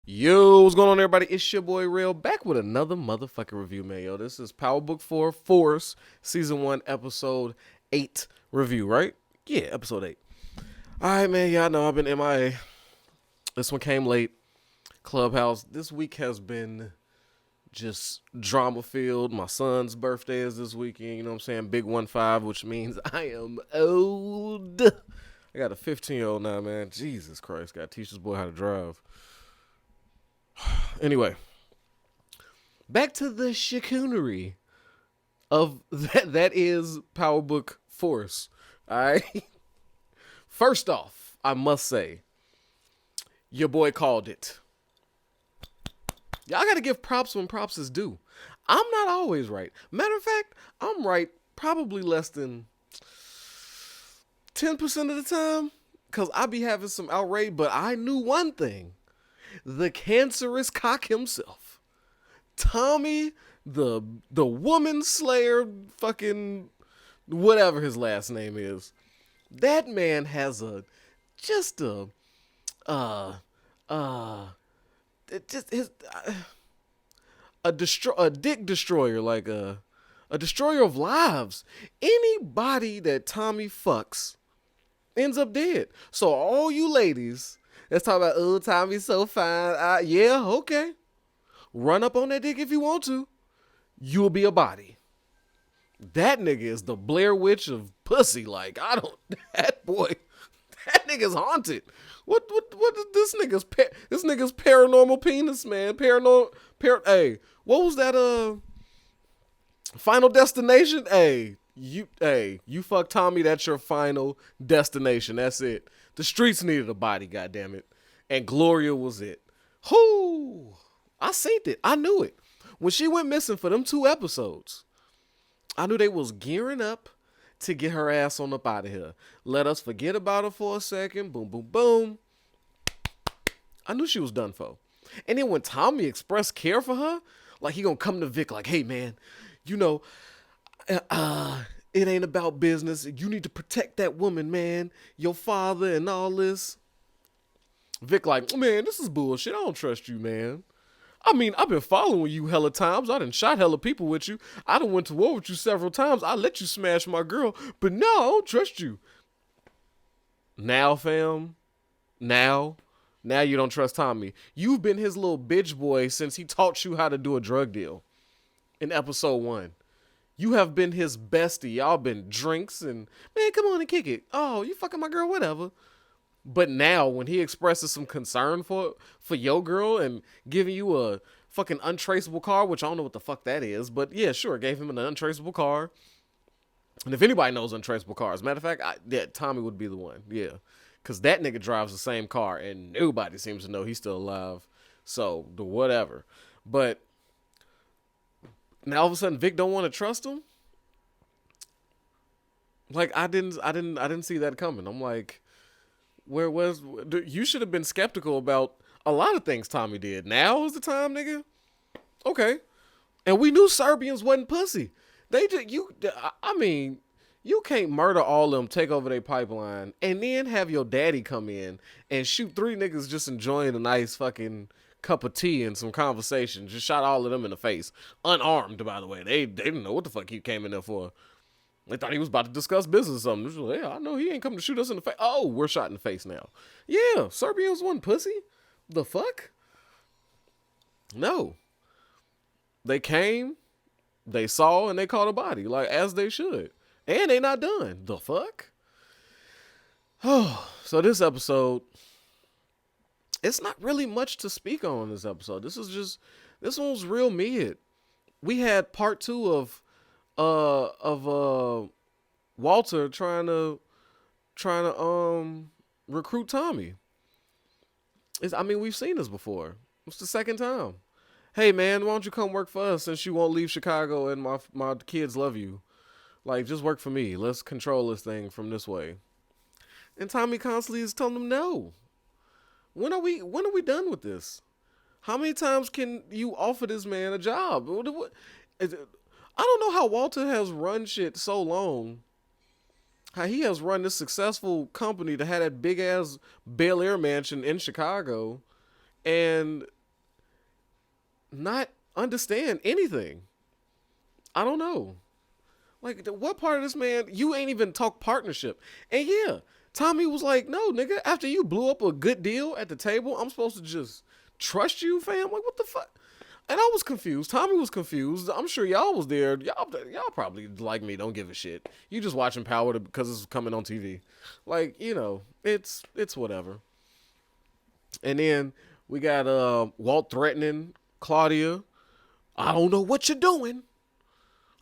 Yo, what's going on, everybody? It's your boy Real back with another motherfucking review, man. Yo, this is PowerBook 4 Force Season 1, Episode 8 review, right? Yeah, Episode 8. Alright, man. Y'all know I've been MIA. This one came late. Clubhouse. This week has been just drama filled. My son's birthday is this weekend, you know what I'm saying? Big 1-5, which means I am old. I got a 15-year-old now, man. Jesus Christ. Gotta teach this boy how to drive. Anyway, back to the chicoonery of that is PowerBook Force. Alright. First off, I must say, your boy called it. Y'all gotta give props when props is due. I'm not always right. Matter of fact, I'm right probably less than 10% of the time. Cause I be having some outrage, but I knew one thing. The cancerous cock himself, Tommy, the woman slayer, fucking whatever his last name is. That man has a just a just his a dick destroyer, like a destroyer of lives. Anybody that Tommy fucks ends up dead. So all you ladies, let's talk about, oh, Tommy's so fine. Yeah, okay. Run up on that dick if you want to. You'll be a body. That nigga is the Blair Witch of pussy. Like, that boy, that nigga's haunted. What is this nigga's paranormal penis, man? Hey, what was that, Final Destination? Hey, you fuck Tommy, that's your final destination. That's it. The streets needed a body, goddammit. And Gloria was it. Whoo! I seen it. I knew it. When she went missing for them 2 episodes, I knew they was gearing up to get her ass on up out of here. Let us forget about her for a second. Boom, boom, boom. I knew she was done for. And then when Tommy expressed care for her, like he gonna come to Vic like, hey man, you know, it ain't about business. You need to protect that woman, man. Your father and all this. Vic like, man, this is bullshit. I don't trust you, man. I mean, I've been following you hella times. I done shot hella people with you. I done went to war with you several times. I let you smash my girl. But no, I don't trust you. Now, fam. Now you don't trust Tommy. You've been his little bitch boy since he taught you how to do a drug deal in episode 1. You have been his bestie. Y'all been drinks and, man, come on and kick it. Oh, you fucking my girl, whatever. But now when he expresses some concern for your girl and giving you a fucking untraceable car, which I don't know what the fuck that is, but yeah, sure, gave him an untraceable car. And if anybody knows untraceable cars, matter of fact, Tommy would be the one. Yeah. Because that nigga drives the same car and nobody seems to know he's still alive. So, the whatever. But now all of a sudden Vic don't want to trust him. Like I didn't see that coming. I'm like, you should have been skeptical about a lot of things Tommy did. Now is the time, nigga. Okay. And we knew Serbians wasn't pussy. I mean, you can't murder all of them, take over their pipeline, and then have your daddy come in and shoot 3 niggas just enjoying a nice fucking cup of tea and some conversation. Just shot all of them in the face. Unarmed, by the way. They didn't know what the fuck he came in there for. They thought he was about to discuss business or something. Like, yeah, I know he ain't coming to shoot us in the face. Oh, we're shot in the face now. Yeah, Serbians wasn't pussy. The fuck? No. They came, they saw, and they caught a body, like, as they should. And they not done. The fuck? Oh, so this episode, it's not really much to speak on in this episode. This one was real mid. We had part 2 of Walter trying to recruit Tommy. We've seen this before. It's the second time. Hey man, why don't you come work for us since you won't leave Chicago and my kids love you? Like, just work for me. Let's control this thing from this way. And Tommy constantly is telling them no. When are we done with this? How many times can you offer this man a job? I don't know how Walter has run shit so long. How he has run this successful company to have that big ass Bel Air mansion in Chicago and not understand anything. I don't know. Like, what part of this, man? You ain't even talk partnership. And yeah, Tommy was like, no, nigga, after you blew up a good deal at the table, I'm supposed to just trust you, fam? Like, what the fuck? And I was confused. Tommy was confused. I'm sure y'all was there. Y'all probably like me. Don't give a shit. You just watching Power because it's coming on TV. Like, it's whatever. And then we got Walt threatening Claudia. I don't know what you're doing.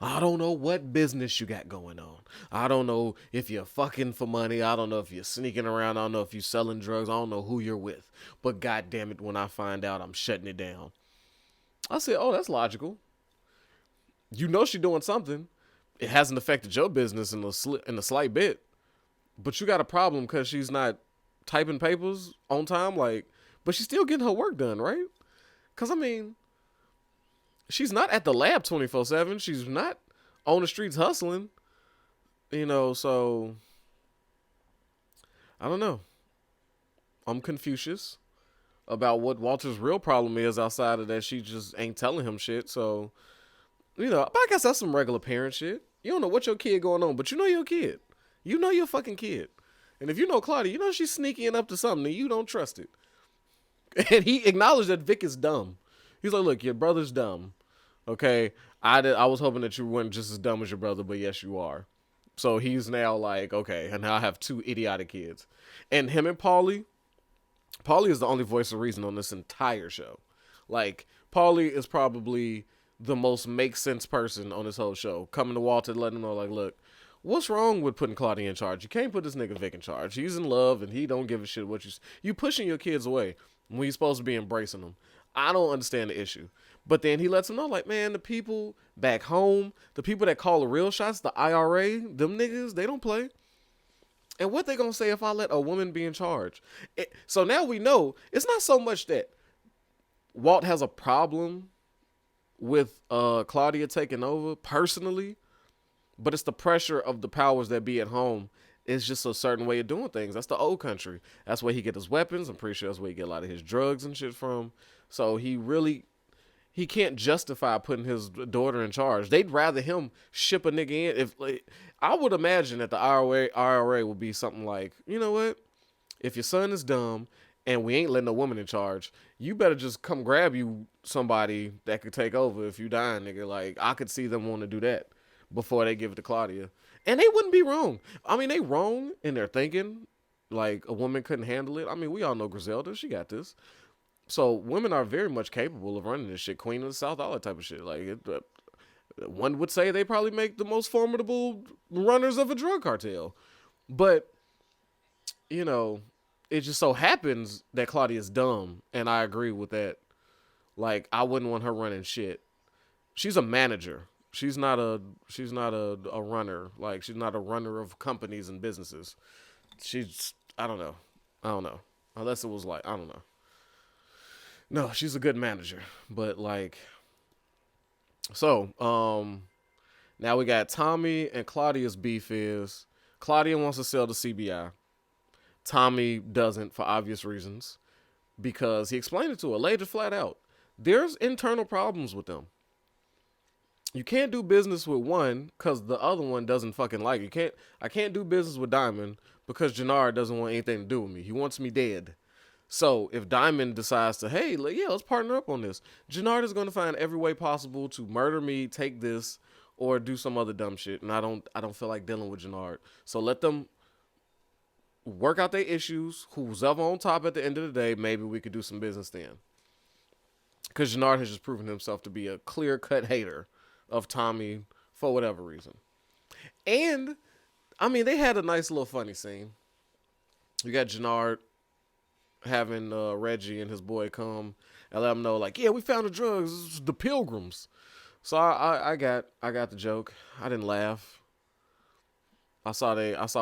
I don't know what business you got going on. I don't know if you're fucking for money. I don't know if you're sneaking around. I don't know if you're selling drugs. I don't know who you're with. But god damn it, when I find out, I'm shutting it down. I said, oh, that's logical. You know she's doing something. It hasn't affected your business in a slight bit. But you got a problem because she's not typing papers on time. Like, but she's still getting her work done, right? Because, I mean, she's not at the lab 24/7. She's not on the streets hustling, so I don't know. I'm Confucius about what Walter's real problem is outside of that she just ain't telling him shit. So, but I guess that's some regular parent shit. You don't know what your kid going on, but you know your kid. You know your fucking kid. And if you know Claudia, you know she's sneaking up to something and you don't trust it. And he acknowledged that Vic is dumb. He's like, look, your brother's dumb. Okay, I was hoping that you weren't just as dumb as your brother, but yes, you are. So he's now like, okay, and now I have two idiotic kids. And him and Paulie is the only voice of reason on this entire show. Like, Paulie is probably the most make sense person on this whole show. Coming to Walter, letting him know, like, look, what's wrong with putting Claudia in charge? You can't put this nigga Vic in charge. He's in love and he don't give a shit what you pushing your kids away when you're supposed to be embracing them. I don't understand the issue. But then he lets them know, like, man, the people back home, the people that call the real shots, the IRA, them niggas, they don't play. And what they gonna say if I let a woman be in charge? So now we know it's not so much that Walt has a problem with Claudia taking over personally, but it's the pressure of the powers that be at home. It's just a certain way of doing things. That's the old country. That's where he get his weapons. I'm pretty sure that's where he get a lot of his drugs and shit from. So he can't justify putting his daughter in charge. They'd rather him ship a nigga in. If I would imagine that the IRA would be something like, you know what? If your son is dumb and we ain't letting a woman in charge, you better just come grab you somebody that could take over if you dying, nigga. Like, I could see them want to do that before they give it to Claudia. And they wouldn't be wrong. I mean, they wrong in their thinking. Like, a woman couldn't handle it. I mean, we all know Griselda. She got this. So women are very much capable of running this shit. Queen of the South, all that type of shit. Like, one would say they probably make the most formidable runners of a drug cartel. But, it just so happens that Claudia's dumb. And I agree with that. Like, I wouldn't want her running shit. She's a manager. She's not a runner. Like, she's not a runner of companies and businesses. I don't know. Unless it was like, I don't know. No, she's a good manager. But like, so, now we got Tommy and Claudia's beef is Claudia wants to sell to CBI. Tommy doesn't for obvious reasons because he explained it to her, laid it flat out. There's internal problems with them. You can't do business with one because the other one doesn't fucking like you. I can't do business with Diamond because Jannard doesn't want anything to do with me. He wants me dead. So if Diamond decides to, hey, let's partner up on this, Jannard is going to find every way possible to murder me, take this, or do some other dumb shit. And I don't feel like dealing with Jannard. So let them work out their issues. Who's ever on top at the end of the day, maybe we could do some business then. Because Jannard has just proven himself to be a clear-cut hater of Tommy for whatever reason. And, I mean, they had a nice little funny scene. You got Jannard having Reggie and his boy come and let him know, like, yeah, we found the drugs. This is the Pilgrims. So I got the joke. I didn't laugh. I saw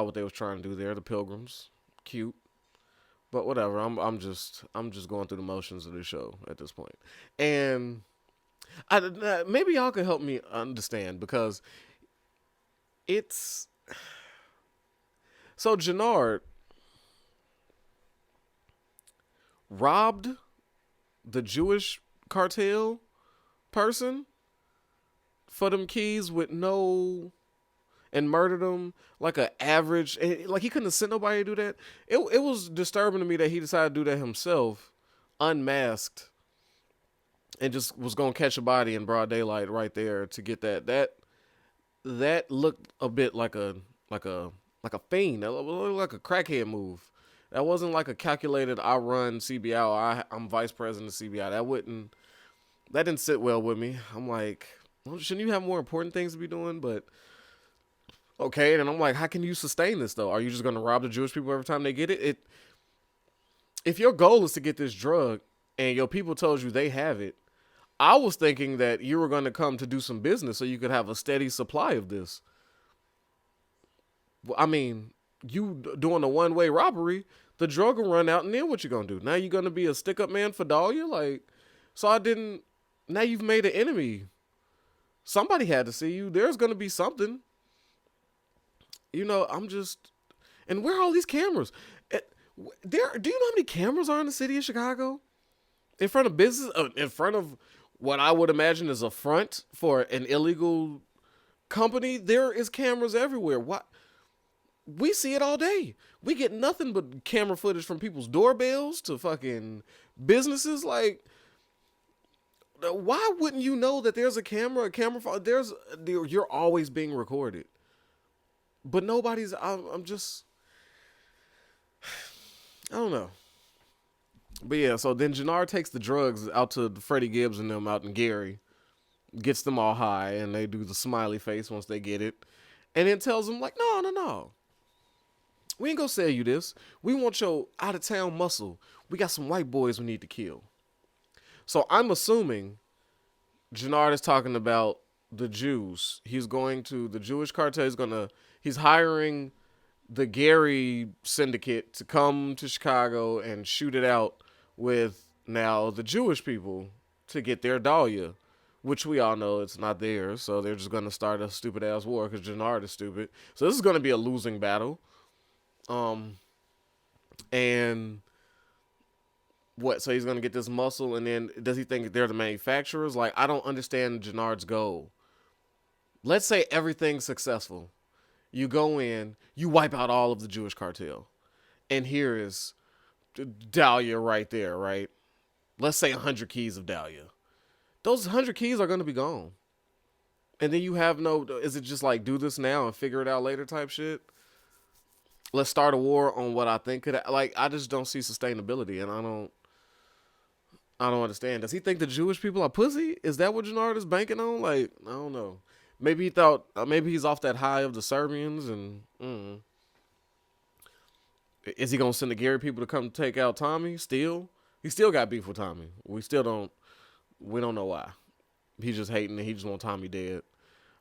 what they was trying to do there. The Pilgrims, cute, but whatever. I'm just going through the motions of the show at this point, and maybe y'all can help me understand because it's so Jannard robbed the Jewish cartel person for them keys with no and murdered him like an average. Like he couldn't have sent nobody to do that. It was disturbing to me that he decided to do that himself, unmasked, and just was gonna catch a body in broad daylight right there to get that looked a bit like a like a fiend. That looked like a crackhead move. That wasn't like a calculated. I run CBI. Or I'm vice president of CBI. That didn't sit well with me. I'm like, well, shouldn't you have more important things to be doing? But okay, and I'm like, how can you sustain this though? Are you just gonna rob the Jewish people every time they get it? If your goal is to get this drug and your people told you they have it, I was thinking that you were going to come to do some business so you could have a steady supply of this. I mean, you doing a one-way robbery, the drug will run out, and then what you going to do? Now you're going to be a stick-up man for Dahlia? Like, so I didn't, now you've made an enemy. Somebody had to see you. There's going to be something. You know, I'm just, and where are all these cameras? Do you know how many cameras are in the city of Chicago? In front of business, in front of what I would imagine is a front for an illegal company, there is cameras everywhere. What? We see it all day. We get nothing but camera footage from people's doorbells to fucking businesses. Like, why wouldn't you know that there's a camera? You're always being recorded, but nobody's. I'm just. I don't know. But yeah, so then Jannard takes the drugs out to Freddie Gibbs and them out in Gary, gets them all high, and they do the smiley face once they get it, and then tells them, like, no. We ain't gonna sell you this. We want your out-of-town muscle. We got some white boys we need to kill. So I'm assuming Jannard is talking about the Jews. He's going to, the Jewish cartel, he's hiring the Gary syndicate to come to Chicago and shoot it out with now the Jewish people to get their Dahlia, which we all know it's not theirs. So they're just going to start a stupid ass war because Jannard is stupid. So this is going to be a losing battle. And what? So he's going to get this muscle, and then does he think they're the manufacturers? Like, I don't understand Jannard's goal. Let's say everything's successful. You go in, you wipe out all of the Jewish cartel. And here is Dahlia right there, right? Let's say 100 keys of Dahlia. Those 100 keys are going to be gone. And then you have is it just like do this now and figure it out later type shit? Let's start a war on what I think could, like, I just don't see sustainability, and I don't understand. Does he think the Jewish people are pussy? Is that what Jannard is banking on? Like, I don't know. Maybe he thought, maybe he's off that high of the Serbians, and is he gonna send the Gary people to come take out Tommy? Still, he still got beef with Tommy. We don't know why. He's just hating, and he just want Tommy dead.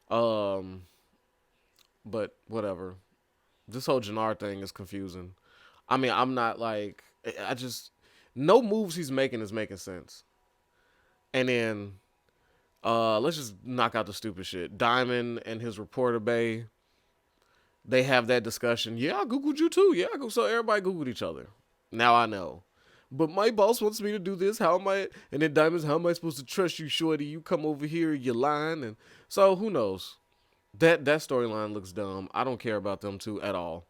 But whatever. This whole Jannard thing is confusing. I mean, I'm not like, no moves he's making is making sense. And then, let's just knock out the stupid shit. Diamond and his reporter Bay, they have that discussion. Yeah, I Googled you too. Yeah, so everybody Googled each other. Now I know. But my boss wants me to do this. How am I? And then Diamond's, how am I supposed to trust you, shorty? You come over here, you're lying. And so who knows? That storyline looks dumb. I don't care about them two at all.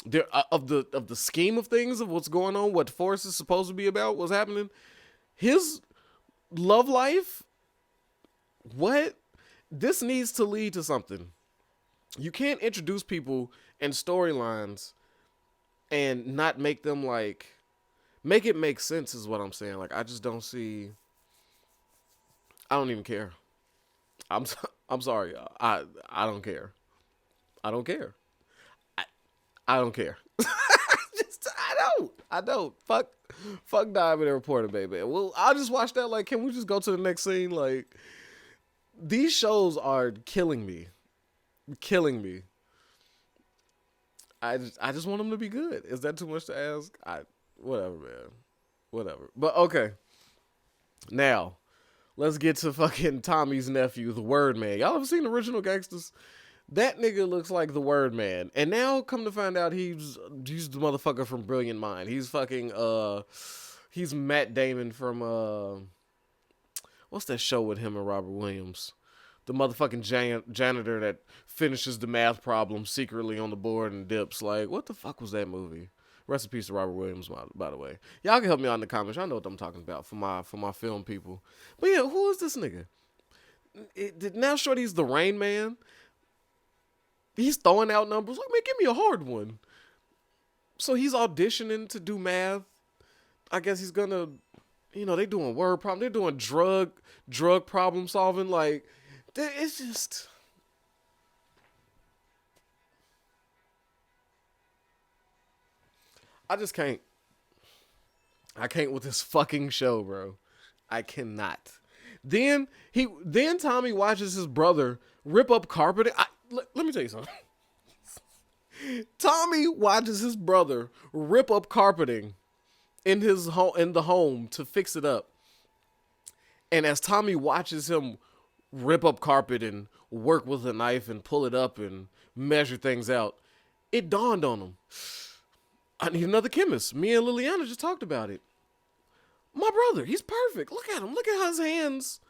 There of the scheme of things, of what's going on, what Forrest is supposed to be about, what's happening. His love life, what? This needs to lead to something. You can't introduce people and storylines and not make them make it make sense is what I'm saying. Like, I just don't see. I don't even care. I'm sorry. I don't care. I don't care. I don't care. I don't. Fuck Diamond and Reporter, baby. Well, I'll just watch that. Like, can we just go to the next scene? Like, these shows are killing me. I just want them to be good. Is that too much to ask? Whatever, man. Whatever. But okay. Now, let's get to fucking Tommy's nephew, the Word Man. Y'all ever seen Original Gangsters? That nigga looks like the Word Man. And now come to find out he's the motherfucker from Brilliant Mind. He's fucking He's Matt Damon from what's that show with him and Robert Williams? The motherfucking janitor that finishes the math problem secretly on the board and dips. Like, what the fuck was that movie? Rest in peace to Robert Williams, by the way. Y'all can help me out in the comments. I know what I'm talking about for my film people. But yeah, who is this nigga? Now Shorty's the Rain Man. He's throwing out numbers. Like, man, give me a hard one. So he's auditioning to do math. I guess he's gonna, they doing word problem. They're doing drug problem solving. Like, it's just. I just can't. I can't with this fucking show, bro. I cannot. Then Tommy watches his brother rip up carpeting. Let me tell you something. Tommy watches his brother rip up carpeting in the home to fix it up. And as Tommy watches him rip up carpet and work with a knife and pull it up and measure things out, it dawned on him. I need another chemist. Me and Liliana just talked about it. My brother, he's perfect. Look at him. Look at how his hands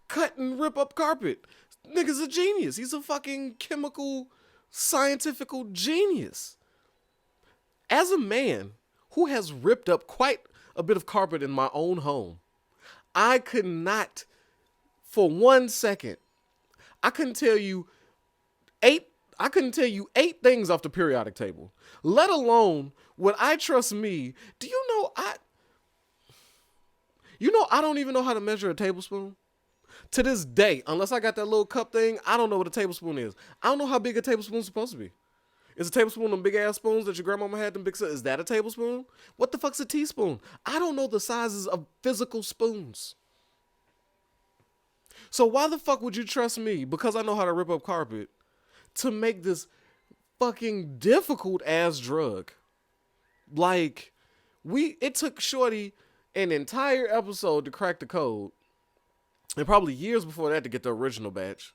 cut and rip up carpet. Nigga's a genius. He's a fucking chemical, scientifical genius. As a man who has ripped up quite a bit of carpet in my own home, I could not, for 1 second, I couldn't tell you eight things off the periodic table, let alone would I trust me. Do you know I don't even know how to measure a tablespoon? To this day, unless I got that little cup thing, I don't know what a tablespoon is. I don't know how big a tablespoon's supposed to be. Is a tablespoon them big ass spoons that your grandmama had them big? Is that a tablespoon? What the fuck's a teaspoon? I don't know the sizes of physical spoons. So why the fuck would you trust me, because I know how to rip up carpet, to make this fucking difficult ass drug? Like, it took Shorty an entire episode to crack the code, and probably years before that to get the original batch.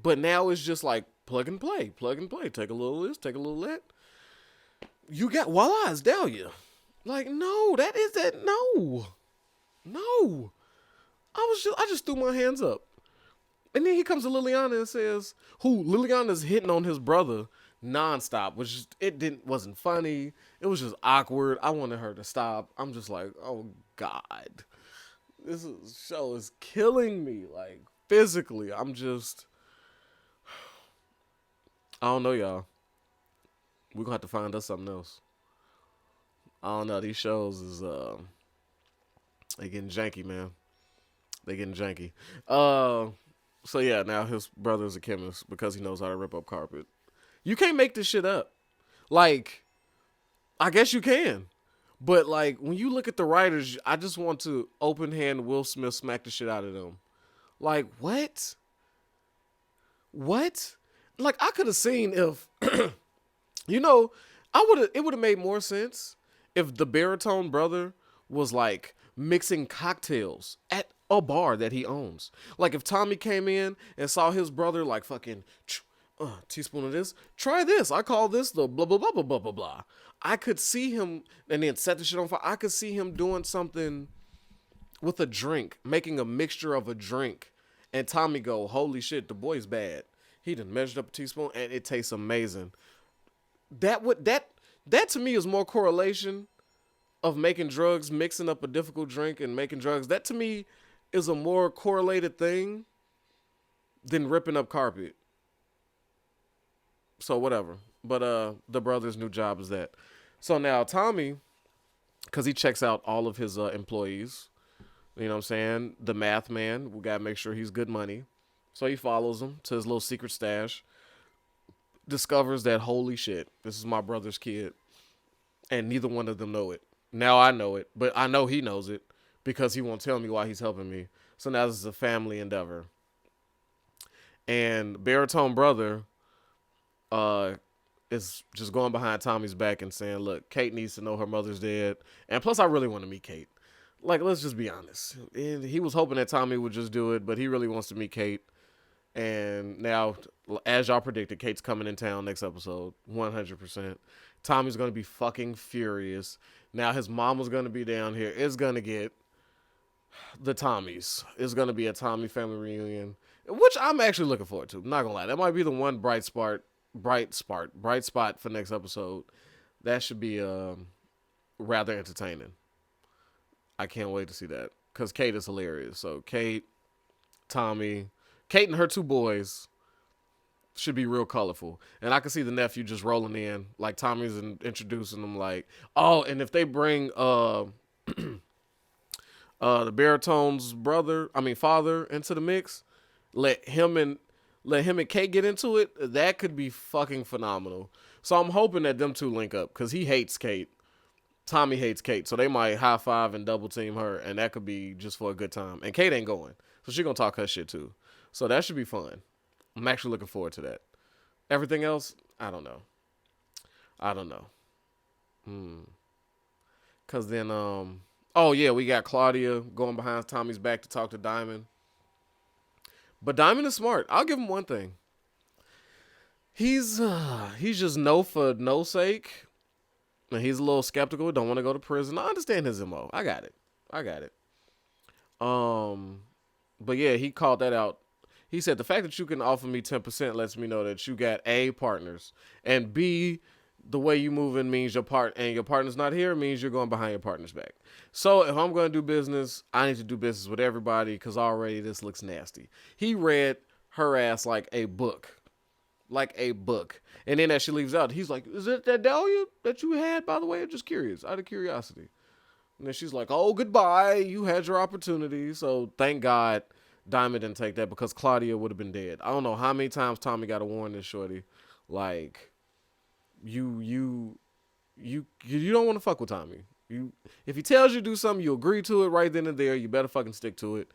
But now it's just like plug and play. Take a little of this, take a little of that. You got, voila, it's Dahlia. Like, no, no. I just threw my hands up. And then he comes to Liliana and says, Liliana's hitting on his brother nonstop, which wasn't funny. It was just awkward. I wanted her to stop. I'm just like, oh God, show is killing me, like, physically. I don't know, y'all. We're gonna have to find us something else. I don't know. These shows is they getting janky, man. They getting janky. So yeah, now his brother's a chemist because he knows how to rip up carpet. You can't make this shit up. Like, I guess you can. But, like, when you look at the writers, I just want to open hand Will Smith smack the shit out of them. Like, what? What? Like, I could have seen if, it would have made more sense if the baritone brother was, like, mixing cocktails at a bar that he owns. Like, if Tommy came in and saw his brother, like, fucking, teaspoon of this, try this. I call this the blah, blah, blah, blah, blah, blah, blah. I could see him, and then set the shit on fire. I could see him doing something with a drink, making a mixture of a drink. And Tommy go, holy shit, the boy's bad. He done measured up a teaspoon, and it tastes amazing. That to me is more correlation of making drugs, mixing up a difficult drink and making drugs. That to me is a more correlated thing than ripping up carpet. So whatever. But the brother's new job is that. So now Tommy, because he checks out all of his employees, you know what I'm saying? The math man, we got to make sure he's good money. So he follows him to his little secret stash, discovers that, holy shit, this is my brother's kid. And neither one of them know it. Now I know it, but I know he knows it because he won't tell me why he's helping me. So now this is a family endeavor. And baritone brother is just going behind Tommy's back and saying, look, Kate needs to know her mother's dead. And plus, I really want to meet Kate. Like, let's just be honest. And he was hoping that Tommy would just do it, but he really wants to meet Kate. And now, as y'all predicted, Kate's coming in town next episode, 100%. Tommy's gonna be fucking furious. Now his mom was gonna be down here. It's gonna get the Tommies. It's gonna be a Tommy family reunion, which I'm actually looking forward to. I'm not gonna lie, that might be the one bright spot for next episode. That should be rather entertaining. I can't wait to see that because Kate is hilarious. So Kate, Tommy, Kate and her two boys should be real colorful. And I can see the nephew just rolling in, like Tommy's introducing them, like, oh, and if they bring the baritone's father into the mix, let him and Kate get into it. That could be fucking phenomenal. So I'm hoping that them two link up because he hates Kate. Tommy hates Kate, so they might high five and double team her, and that could be just for a good time. And Kate ain't going, so she gonna talk her shit too. So that should be fun. I'm actually looking forward to that. Everything else, I don't know. I don't know. Cause then, oh yeah, we got Claudia going behind Tommy's back to talk to Diamond. But Diamond is smart. I'll give him one thing. He's just no for no sake. And he's a little skeptical. Don't want to go to prison. I understand his MO. I got it. But yeah, he called that out. He said the fact that you can offer me 10% lets me know that you got A, partners, and B, the way you moving means your partner's not here means you're going behind your partner's back. So if I'm going to do business, I need to do business with everybody because already this looks nasty. He read her ass like a book. And then as she leaves out, he's like, is it that dahlia that you had, by the way? I'm just curious, out of curiosity. And then she's like, oh, goodbye. You had your opportunity. So thank God Diamond didn't take that because Claudia would have been dead. I don't know how many times Tommy got to warn this shorty. Like, you don't want to fuck with Tommy. If he tells you to do something, you agree to it right then and there. You better fucking stick to it.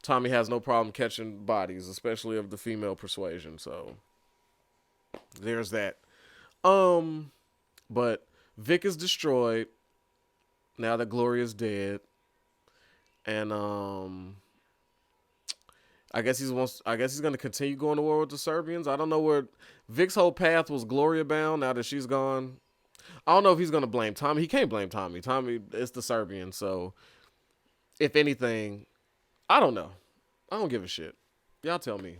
Tommy has no problem catching bodies, especially of the female persuasion. So there's that. But Vic is destroyed now that Gloria's dead, and I guess he's gonna continue going to war with the Serbians. I don't know where Vic's whole path was Gloria bound. Now that she's gone, I don't know if he's gonna blame Tommy. He can't blame Tommy. Tommy, it's the Serbians. So if anything, I don't know. I don't give a shit. Y'all tell me.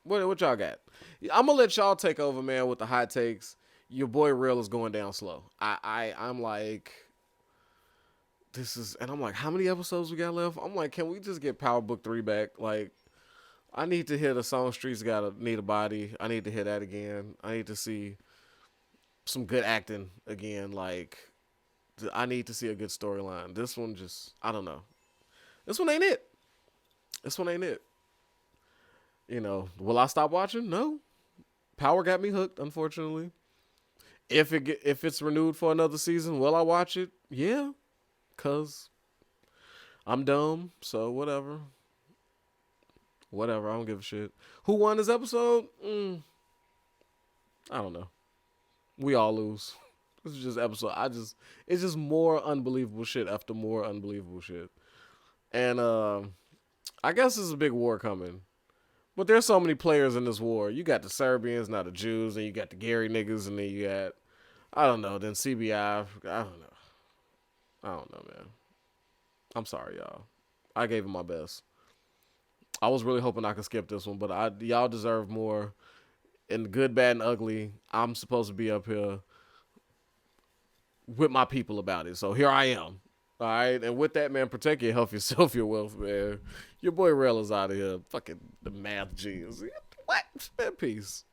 What y'all got? I'm gonna let y'all take over, man, with the hot takes. Your boy Real is going down slow. I'm like, I'm like, how many episodes we got left? I'm like, can we just get PowerBook 3 back? Like, I need to hear the song Streets Need a Body. I need to hear that again. I need to see some good acting again. Like, I need to see a good storyline. This one just, I don't know. This one ain't it. You know, will I stop watching? No. Power got me hooked, unfortunately. If it's renewed for another season, will I watch it? Yeah. Cause I'm dumb, so whatever. I don't give a shit. Who won this episode? I don't know. We all lose. This is just episode. It's just more unbelievable shit after more unbelievable shit. And I guess there's a big war coming. But there's so many players in this war. You got the Serbians, now the Jews, and you got the Gary niggas, and then you got, I don't know, then CBI. I don't know, man. I'm sorry, y'all. I gave it my best. I was really hoping I could skip this one, but y'all deserve more. In good, bad, and ugly, I'm supposed to be up here with my people about it. So here I am. All right, and with that, man, protect your health, yourself, your wealth, man. Your boy Rel is out of here. Fucking the math genius. What? Man, peace.